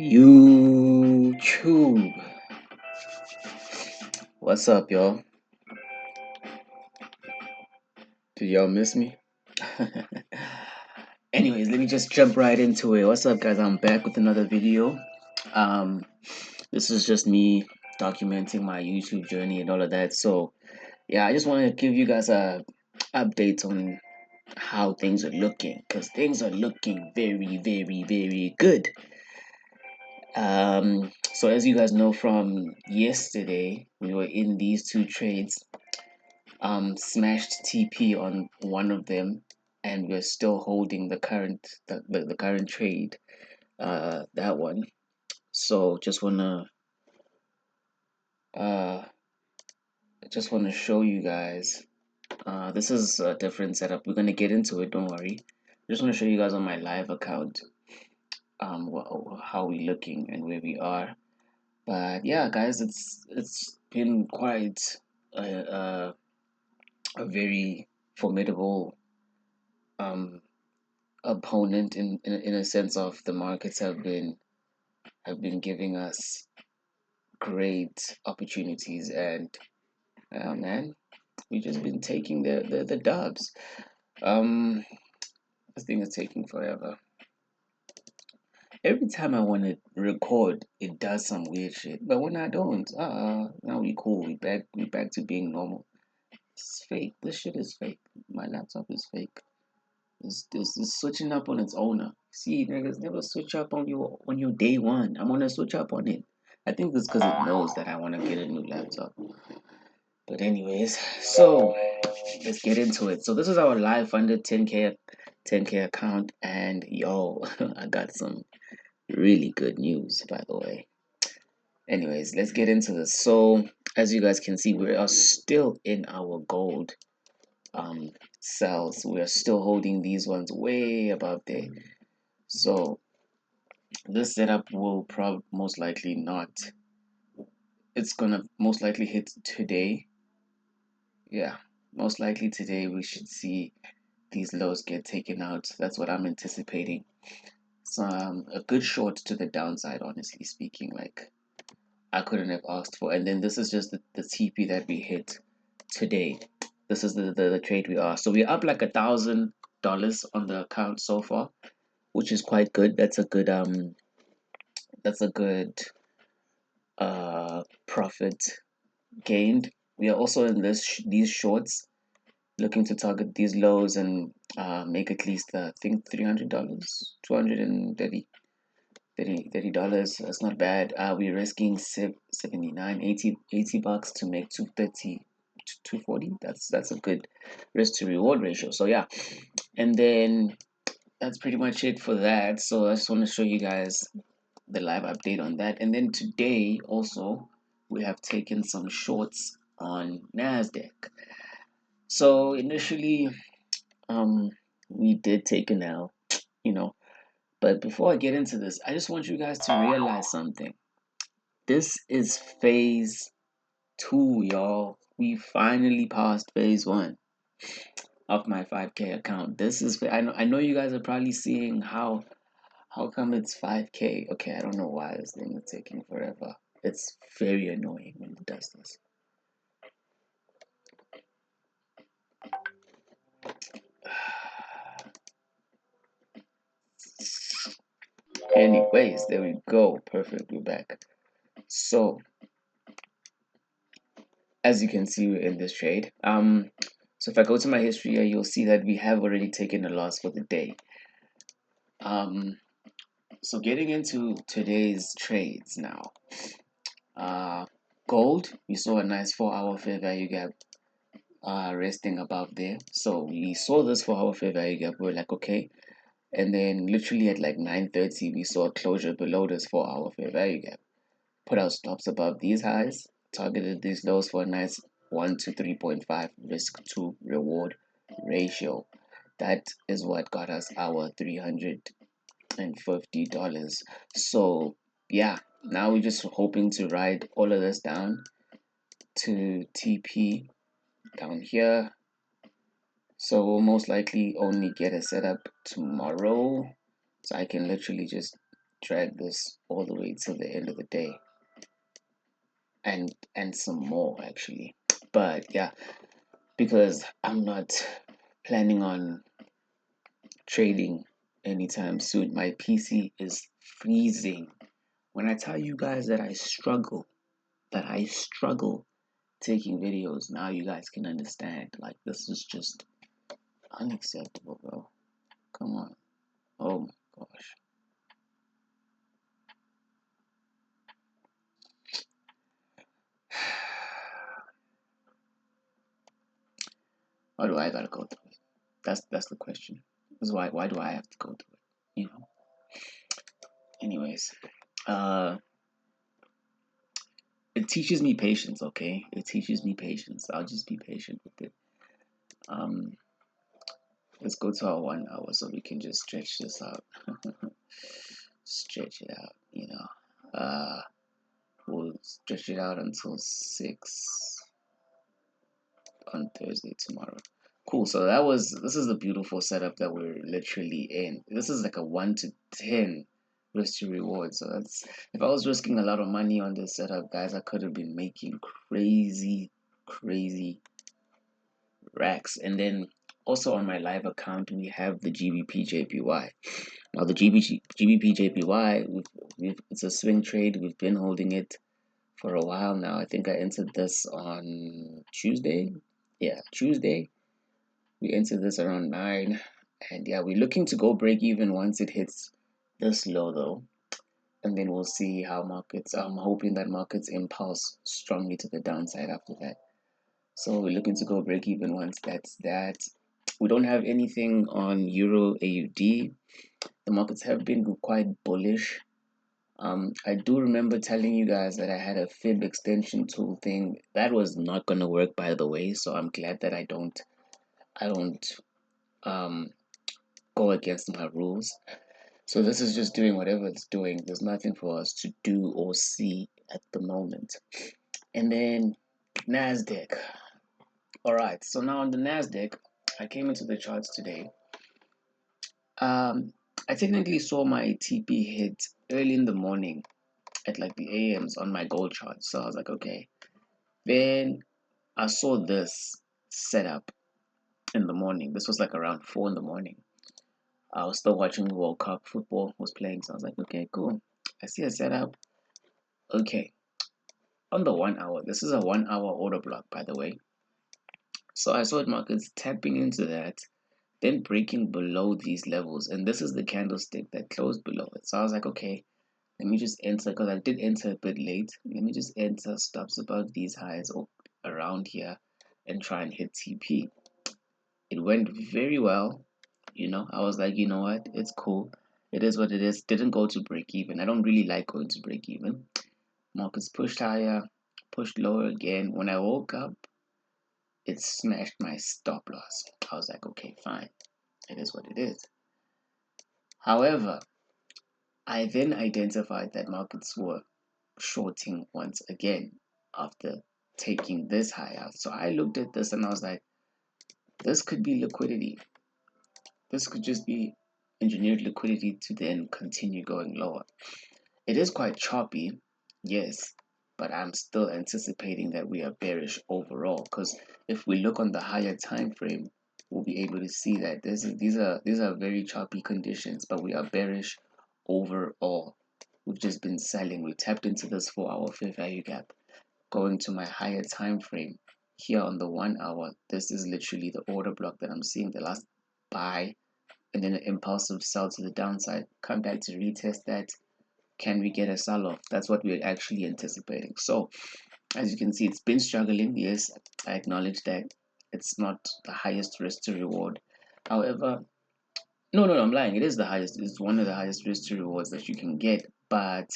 YouTube. What's up, y'all? Did y'all miss me? Anyways, let me just jump right into it. What's up, guys? I'm back with another video. Um, this is just me documenting my YouTube journey and all of that. So, yeah, I just want to give you guys a update on how things are looking because things are looking very, very, very good. So as you guys know from yesterday, we were in these two trades. Smashed TP on one of them, and we're still holding the current trade, that one. So uh just wanna show you guys. This is a different setup. We're gonna get into it. Don't worry. Just want to show you guys on my live account how we looking and where we are. But yeah, guys, it's been quite a very formidable um opponent in a sense of the markets have been giving us great opportunities, and man, we just been taking the dubs. um this thing is taking forever. Every time I want to record, it does some weird shit, but when I don't, now we cool, we back to being normal. It's fake. This shit is fake. My laptop is fake. It's switching up on its owner. See, niggas never switch up on your day one. I'm gonna switch up on it. I think it's because it knows that I want to get a new laptop. But anyways, so let's get into it. So this is our live funded 10K account, and yo, I got some really good news, by the way. Anyways, let's get into this. So as you guys can see, we are still in our gold cells. We are still holding these ones way above there. So this setup will most likely not. It's gonna most likely hit today. Yeah, most likely today we should see these lows get taken out. That's what I'm anticipating. Some a good short to the downside, honestly speaking. Like I couldn't have asked for. And then this is just the TP that we hit today. This is the trade we are. So we're up like $1,000 on the account so far, which is quite good. That's a good profit gained. We are also in these shorts looking to target these lows and make at least I think $300, 230 $30. That's not bad. We're risking 79 80 bucks to make 230 240. That's a good risk to reward ratio. So yeah, and then that's pretty much it for that. So I just want to show you guys the live update on that. And then today also we have taken some shorts on Nasdaq. So initially, um, we did take an L, you know. But before I get into this, I just want you guys to realize something. This is phase two, y'all. We finally passed phase one of my 5K account. This is I know you guys are probably seeing how come it's 5K. Okay, I don't know why this thing is taking forever. It's very annoying when it does this. Anyways, there we go. Perfect. We're back. So as you can see, we're in this trade. So if I go to my history here, you'll see that we have already taken a loss for the day. Um, so getting into today's trades now. Uh, Gold, we saw a nice 4-hour fair value gap resting above there. So we saw this 4-hour fair value gap. We're like, okay. And then literally at like 9:30, we saw a closure below this 4-hour fair value gap. Put our stops above these highs, targeted these lows for a nice 1 to 3.5 risk to reward ratio. That is what got us our $350. So yeah, now we're just hoping to ride all of this down to TP down here. So we'll most likely only get a setup tomorrow. So I can literally just drag this all the way to the end of the day, and some more actually. But yeah, because I'm not planning on trading anytime soon. My PC is freezing. When I tell you guys that I struggle taking videos, now you guys can understand. Like, this is just unacceptable, bro. Come on. Oh my gosh. Why do I gotta go through it? That's the question. Is why do I have to go through it? You know. Anyways, uh, it teaches me patience. Okay, it teaches me patience. I'll just be patient with it. Um, let's go to our 1 hour so we can just stretch this out. Stretch it out. We'll stretch it out until 6 on Thursday tomorrow. Cool. So this is the beautiful setup that we're literally in. This is like a 1 to 10 risk to reward. So that's, if I was risking a lot of money on this setup, guys, I could have been making crazy, crazy racks. And then also on my live account, we have the GBP JPY. Now the GBP JPY, it's a swing trade. We've been holding it for a while now. I think I entered this on Tuesday. Yeah, Tuesday. We entered this around 9. And yeah, we're looking to go break even once it hits this low though. And then we'll see how markets, I'm hoping that markets impulse strongly to the downside after that. So we're looking to go break even once that's that. We don't have anything on Euro AUD. The markets have been quite bullish. I do remember telling you guys that I had a fib extension tool thing that was not gonna work, by the way. So I'm glad that I don't um go against my rules. So this is just doing whatever it's doing. There's nothing for us to do or see at the moment. And then Nasdaq. All right. So now on the Nasdaq, I came into the charts today. I technically saw my TP hit early in the morning at like the AMs on my gold chart. So I was like, okay. Then I saw this setup in the morning. This was like around 4 in the morning. I was still watching the World Cup. Football was playing. So I was like, okay, cool. I see a setup. Okay. On the 1 hour, this is a 1 hour order block, by the way. So I saw markets tapping into that, then breaking below these levels. And this is the candlestick that closed below it. So I was like, okay, let me just enter, because I did enter a bit late. Let me just enter stops above these highs or around here and try and hit TP. It went very well. I was like, you know what? It's cool. It is what it is. Didn't go to break even. I don't really like going to break even. Markets pushed higher, pushed lower again. When I woke up, it smashed my stop loss. I was like, okay, fine. It is what it is. However, I then identified that markets were shorting once again after taking this high out. So I looked at this and I was like, this could be liquidity. This could just be engineered liquidity to then continue going lower. It is quite choppy, yes, but I'm still anticipating that we are bearish overall, because if we look on the higher time frame, we'll be able to see that these are very choppy conditions, but we are bearish overall. We've just been selling. We tapped into this 4-hour fair value gap. Going to my higher time frame here on the 1 hour, this is literally the order block that I'm seeing, the last buy and then an impulsive sell to the downside. Come back to retest that. Can we get a sell off? That's what we're actually anticipating. So as you can see, it's been struggling. Yes, I acknowledge that it's not the highest risk to reward. However, no, I'm lying. It is the highest. It's one of the highest risk to rewards that you can get. But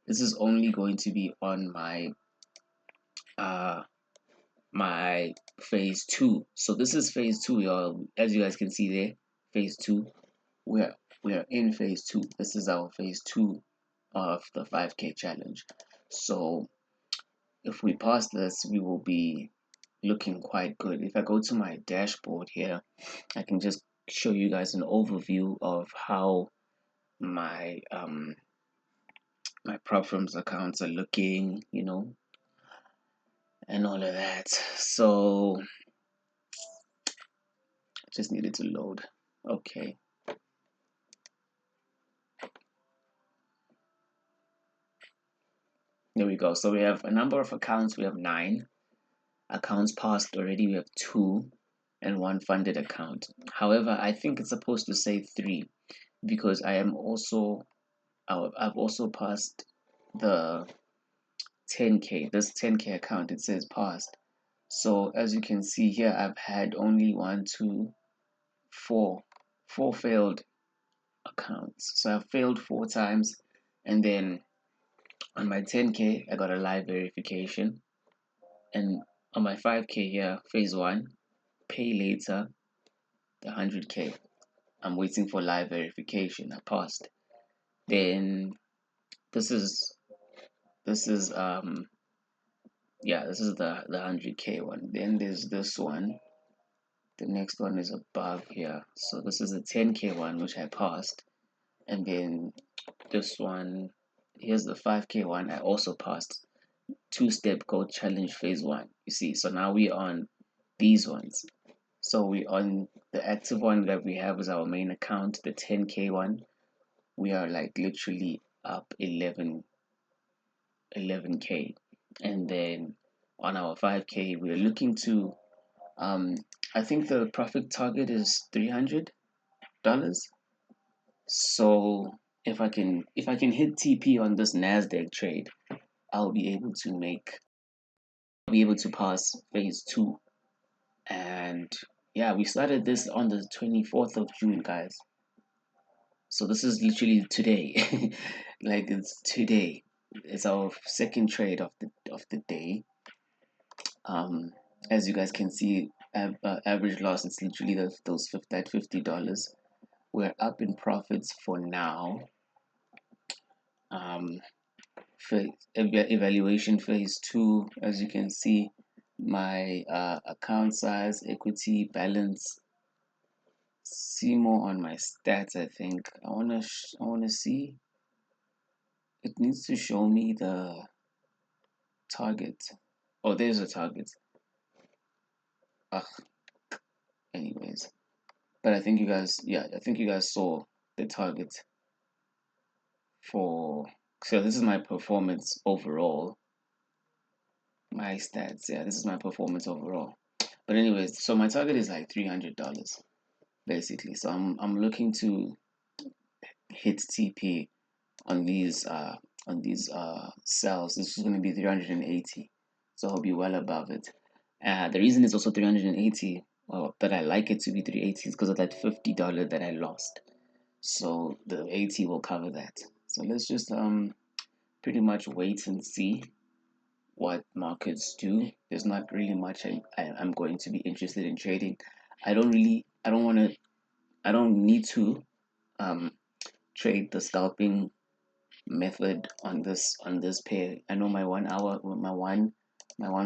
this is only going to be on uh my phase 2. So this is phase 2, y'all. As you guys can see there, phase 2. We are in phase 2. This is our phase 2 of the 5K challenge. So if we pass this, we will be looking quite good. If I go to my dashboard here, I can just show you guys an overview of how my my PROPFIRM's accounts are looking, and all of that. So just needed to load. Okay. There we go. So we have a number of accounts. We have 9 accounts passed already. We have 2 and 1 funded account. However, I think it's supposed to say 3 because I've also passed the 10K. This 10K account, it says passed. So as you can see here, I've had only 1, 2, 4 failed accounts. So I've failed 4 times, and then on my 10K I got a live verification, and on my 5K here, phase 1, pay later, the 100K, I'm waiting for live verification. I passed. Then this is this is yeah, this is the 100K one. Then there's this one. The next one is above here. So this is the 10K one, which I passed. And then this one, here's the 5K one, I also passed. 2-step code challenge phase 1. You see, so now we're on these ones. So we on the active one that we have is our main account, the 10K one. We are like literally up 11K. And then on our 5K, we're looking to I think the profit target is $300. So if I can hit TP on this Nasdaq trade, I'll be able to pass phase 2. And yeah, we started this on the 24th of June, guys. So this is literally today. Like, it's today. It's our second trade of the day. As you guys can see, average loss, it's literally those $50. We're up in profits for now. For evaluation phase 2, as you can see, my account size, equity, balance. See more on my stats. I think I wanna see. It needs to show me the target. Oh, there's a target. Ugh. Anyways, but I think you guys saw the target for. So this is my performance overall. My stats. Yeah, this is my performance overall. But anyways, so my target is like $300 basically. So I'm looking to hit TP on these cells. This is going to be 380, so I'll be well above it. The reason it's also 380, well, that I like it to be 380 is because of that $50 that I lost. So the 80 will cover that. So let's just pretty much wait and see what markets do. There's not really much I'm going to be interested in trading. I don't need to trade the scalping method on this pair. I know my 1 hour, my 1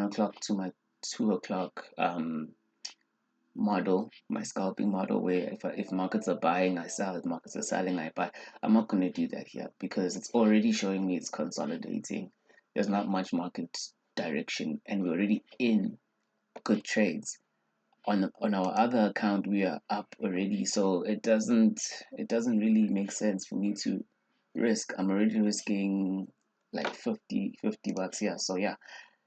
o'clock to my 2 o'clock model, my scalping model, where if markets are buying, I sell. If markets are selling, I buy. I'm not going to do that here because it's already showing me it's consolidating. There's not much market direction, and we're already in good trades. On our other account, we are up already, so it doesn't really make sense for me to risk. I'm already risking like 50 bucks here. So yeah,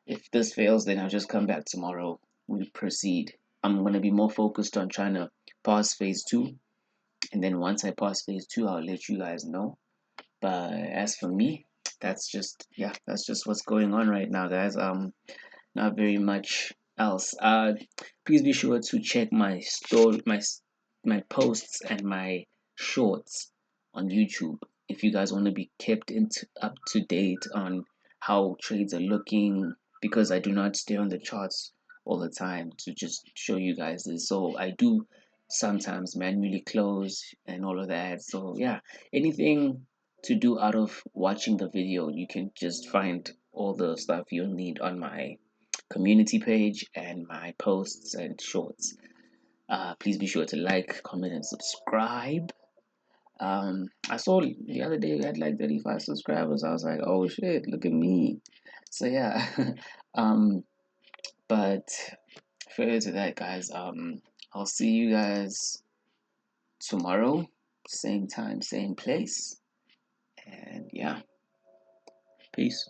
if this fails, then I'll just come back tomorrow. We proceed. I'm going to be more focused on trying to pass phase 2, and then once I pass phase 2, I'll let you guys know. But as for me, that's just what's going on right now, guys. Not very much else. Please be sure to check my story, my posts and my shorts on YouTube if you guys want to be kept up to date on how trades are looking, because I do not stay on the charts all the time to just show you guys this. So I do sometimes manually close and all of that. So yeah, anything to do out of watching the video, you can just find all the stuff you'll need on my community page and my posts and shorts. Please be sure to like, comment, and subscribe. I saw the other day we had like 35 subscribers. I was like, oh shit, look at me. So yeah. um, but further to that, guys, I'll see you guys tomorrow, same time, same place. And yeah, peace.